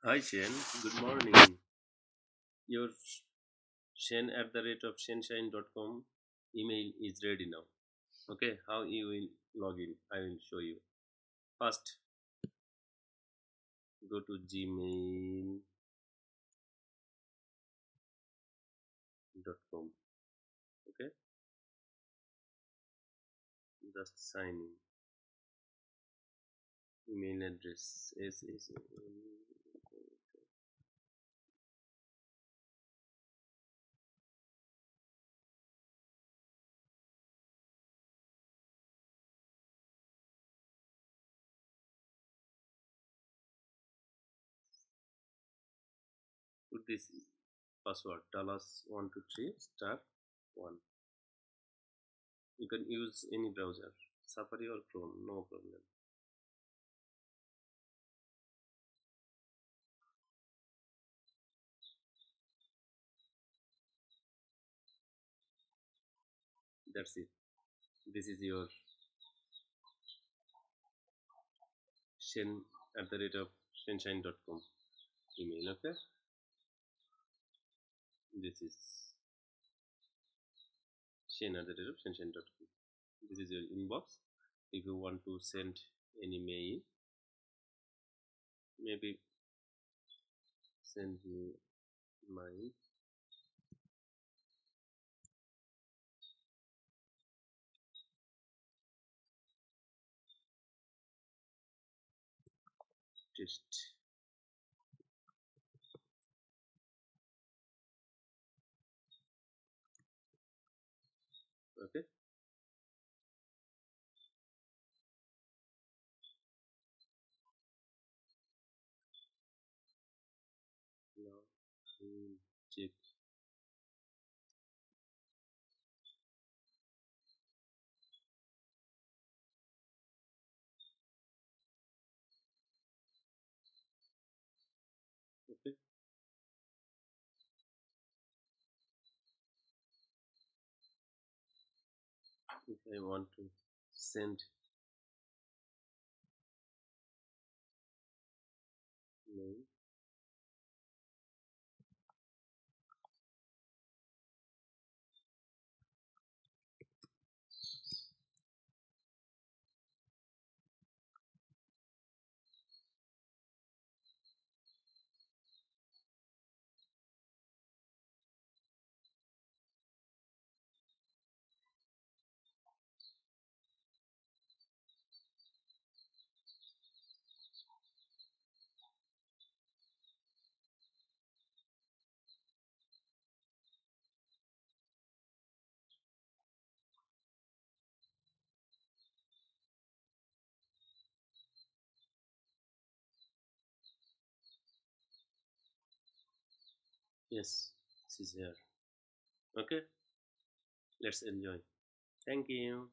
Hi Shane, good morning. Your Shane at the rate of shenshine.com email is ready now. Okay, how you will log in? I will show you. First, go to gmail.com. Okay, just sign in. Email address is put this password. Talas123 star 1. You can use any browser, Safari or Chrome, no problem. That's it. This is your Shen at the rate of shenshine.com email. Okay, this is Shen at the rate of shenshine.com. This is your inbox. If you want to send any mail, maybe send me my test. Okay, now we check. Okay, if I want to send mail, yes, this is here. Okay, let's enjoy. Thank you.